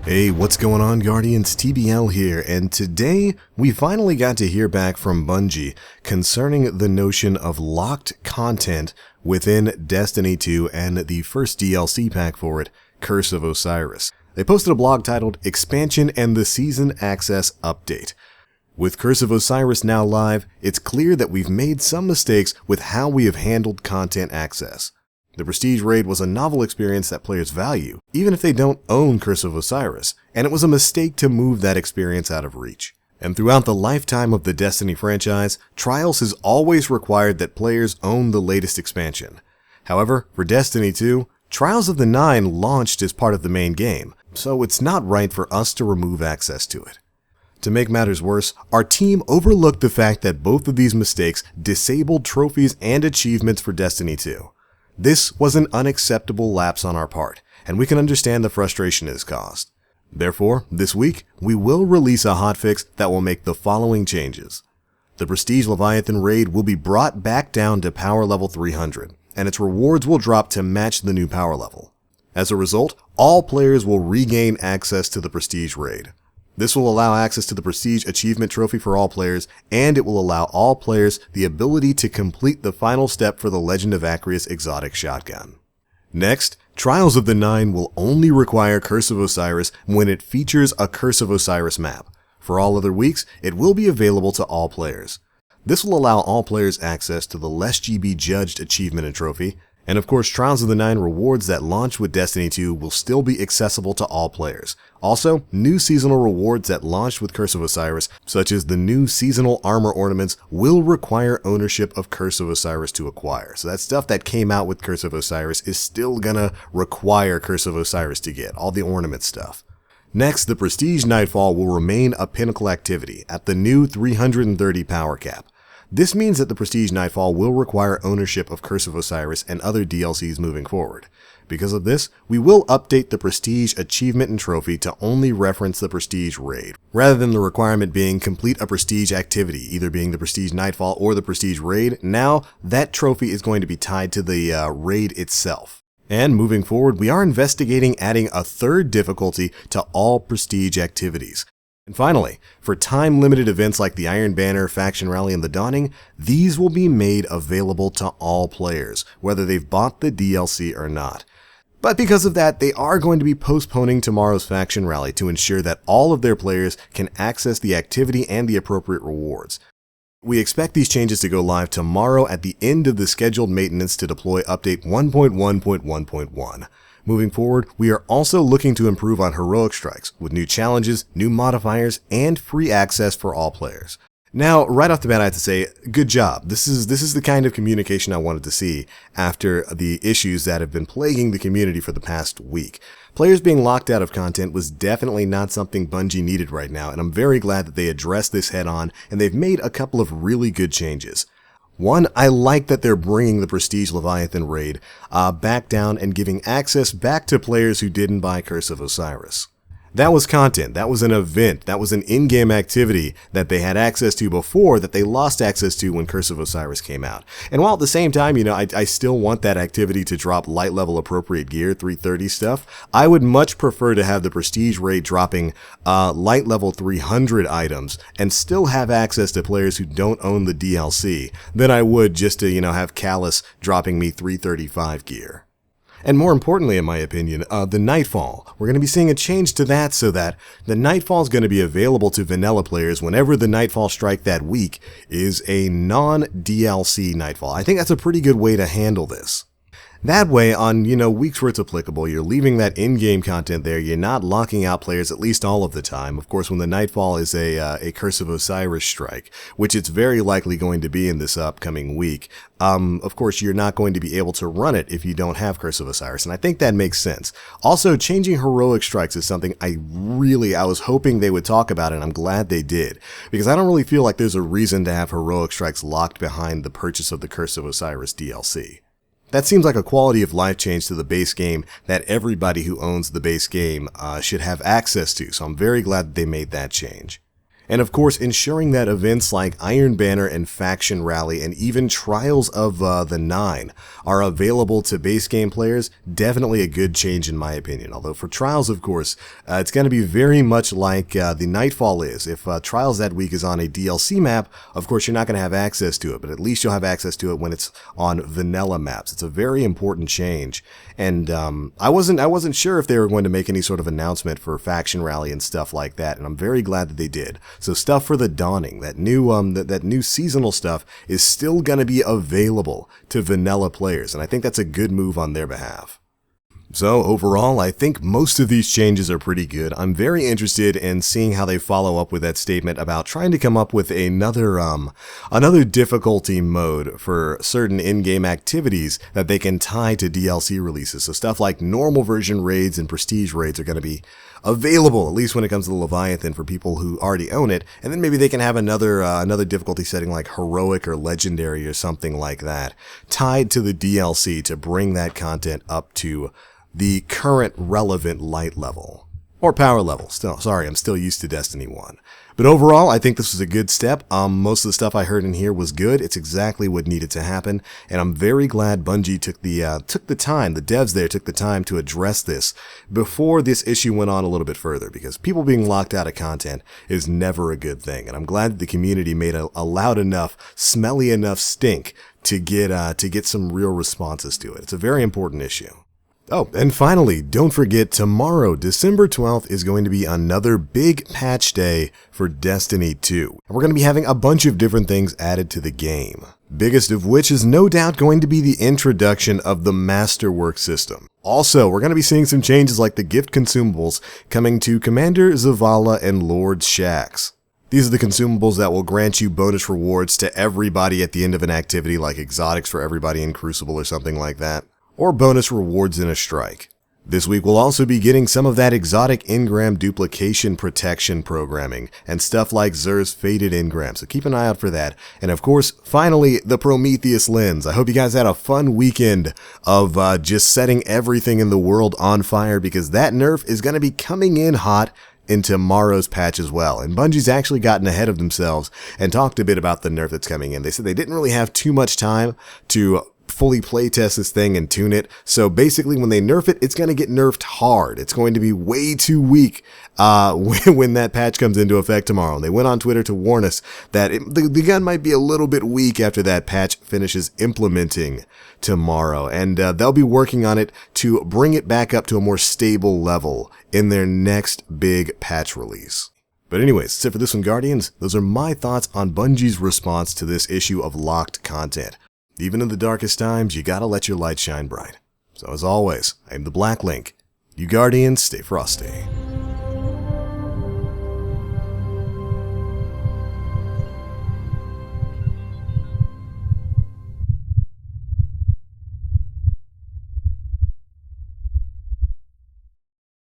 Hey, what's going on, Guardians? TBL here, and today we finally got to hear back from Bungie concerning the notion of locked content within Destiny 2 and the first DLC pack for it, Curse of Osiris. They posted a blog titled Expansion and the Season Access Update. With Curse of Osiris now live, it's clear that we've made some mistakes with how we have handled content access. The Prestige Raid was a novel experience that players value, even if they don't own Curse of Osiris, and it was a mistake to move that experience out of reach. And throughout the lifetime of the Destiny franchise, Trials has always required that players own the latest expansion. However, for Destiny 2, Trials of the Nine launched as part of the main game, so it's not right for us to remove access to it. To make matters worse, our team overlooked the fact that both of these mistakes disabled trophies and achievements for Destiny 2. This was an unacceptable lapse on our part, and we can understand the frustration it has caused. Therefore, this week, we will release a hotfix that will make the following changes. The Prestige Leviathan raid will be brought back down to power level 300, and its rewards will drop to match the new power level. As a result, all players will regain access to the Prestige raid. This will allow access to the Prestige Achievement Trophy for all players, and it will allow all players the ability to complete the final step for the Legend of Acrius exotic shotgun. Next, Trials of the Nine will only require Curse of Osiris when it features a Curse of Osiris map. For all other weeks, it will be available to all players. This will allow all players access to the Less GB Judged Achievement and Trophy, and of course, Trials of the Nine rewards that launch with Destiny 2 will still be accessible to all players. Also, new seasonal rewards that launched with Curse of Osiris, such as the new seasonal armor ornaments, will require ownership of Curse of Osiris to acquire. So that stuff that came out with Curse of Osiris is still gonna require Curse of Osiris to get, all the ornament stuff. Next, the Prestige Nightfall will remain a pinnacle activity at the new 330 power cap. This means that the Prestige Nightfall will require ownership of Curse of Osiris and other DLCs moving forward. Because of this, we will update the Prestige Achievement and Trophy to only reference the Prestige Raid, rather than the requirement being complete a Prestige activity, either being the Prestige Nightfall or the Prestige Raid. Now, that trophy is going to be tied to the raid itself. And moving forward, we are investigating adding a third difficulty to all Prestige activities. And finally, for time-limited events like the Iron Banner, Faction Rally, and the Dawning, these will be made available to all players, whether they've bought the DLC or not. But because of that, they are going to be postponing tomorrow's Faction Rally to ensure that all of their players can access the activity and the appropriate rewards. We expect these changes to go live tomorrow at the end of the scheduled maintenance to deploy update 1.1.1.1. Moving forward, we are also looking to improve on heroic strikes with new challenges, new modifiers, and free access for all players. Now, right off the bat, I have to say, good job. This is the kind of communication I wanted to see after the issues that have been plaguing the community for the past week. Players being locked out of content was definitely not something Bungie needed right now, and I'm very glad that they addressed this head on, and they've made a couple of really good changes. One, I like that they're bringing the Prestige Leviathan raid back down and giving access back to players who didn't buy Curse of Osiris. That was content, that was an event, that was an in-game activity that they had access to before that they lost access to when Curse of Osiris came out. And while at the same time, I still want that activity to drop light level appropriate gear, 330 stuff, I would much prefer to have the Prestige raid dropping light level 300 items and still have access to players who don't own the DLC than I would just to, have Callus dropping me 335 gear. And more importantly, in my opinion, the Nightfall. We're going to be seeing a change to that so that the Nightfall is going to be available to vanilla players whenever the Nightfall strike that week is a non-DLC Nightfall. I think that's a pretty good way to handle this. That way, on, weeks where it's applicable, you're leaving that in-game content there, you're not locking out players at least all of the time. Of course, when the Nightfall is a Curse of Osiris strike, which it's very likely going to be in this upcoming week, of course, you're not going to be able to run it if you don't have Curse of Osiris, and I think that makes sense. Also, changing heroic strikes is something I was hoping they would talk about, and I'm glad they did, because I don't really feel like there's a reason to have heroic strikes locked behind the purchase of the Curse of Osiris DLC. That seems like a quality of life change to the base game that everybody who owns the base game should have access to, so I'm very glad that they made that change. And of course, ensuring that events like Iron Banner and Faction Rally and even Trials of the Nine are available to base game players, definitely a good change in my opinion. Although for Trials, of course, it's going to be very much like the Nightfall is. If Trials that week is on a DLC map, of course you're not going to have access to it, but at least you'll have access to it when it's on vanilla maps. It's a very important change. And I wasn't sure if they were going to make any sort of announcement for Faction Rally and stuff like that, and I'm very glad that they did. So stuff for the Dawning, that new seasonal stuff, is still going to be available to vanilla players, and I think that's a good move on their behalf. So overall, I think most of these changes are pretty good. I'm very interested in seeing how they follow up with that statement about trying to come up with another difficulty mode for certain in-game activities that they can tie to DLC releases. So stuff like normal version raids and prestige raids are going to be available, at least when it comes to the Leviathan, for people who already own it, and then maybe they can have another difficulty setting like heroic or legendary or something like that tied to the DLC to bring that content up to the current relevant light level. Or power level. Sorry, I'm still used to Destiny 1. But overall, I think this was a good step. Most of the stuff I heard in here was good. It's exactly what needed to happen, and I'm very glad Bungie took the time, the devs there took the time to address this before this issue went on a little bit further, because people being locked out of content is never a good thing, and I'm glad that the community made a loud enough, smelly enough stink to get some real responses to it. It's a very important issue. Oh, and finally, don't forget, tomorrow, December 12th, is going to be another big patch day for Destiny 2. And we're going to be having a bunch of different things added to the game. Biggest of which is no doubt going to be the introduction of the Masterwork system. Also, we're going to be seeing some changes like the gift consumables coming to Commander Zavala and Lord Shaxx. These are the consumables that will grant you bonus rewards to everybody at the end of an activity, like exotics for everybody in Crucible or something like that, or bonus rewards in a strike. This week we'll also be getting some of that exotic engram duplication protection programming and stuff like Xur's Faded Engram, so keep an eye out for that. And of course, finally, the Prometheus lens. I hope you guys had a fun weekend of just setting everything in the world on fire, because that nerf is going to be coming in hot in tomorrow's patch as well. And Bungie's actually gotten ahead of themselves and talked a bit about the nerf that's coming in. They said they didn't really have too much time to fully playtest this thing and tune it. So basically when they nerf it, it's going to get nerfed hard. It's going to be way too weak when that patch comes into effect tomorrow. And they went on Twitter to warn us that the gun might be a little bit weak after that patch finishes implementing tomorrow. And they'll be working on it to bring it back up to a more stable level in their next big patch release. But anyways, that's it for this one, Guardians. Those are my thoughts on Bungie's response to this issue of locked content. Even in the darkest times, you gotta let your light shine bright. So as always, I'm the Black Link. You Guardians, stay frosty.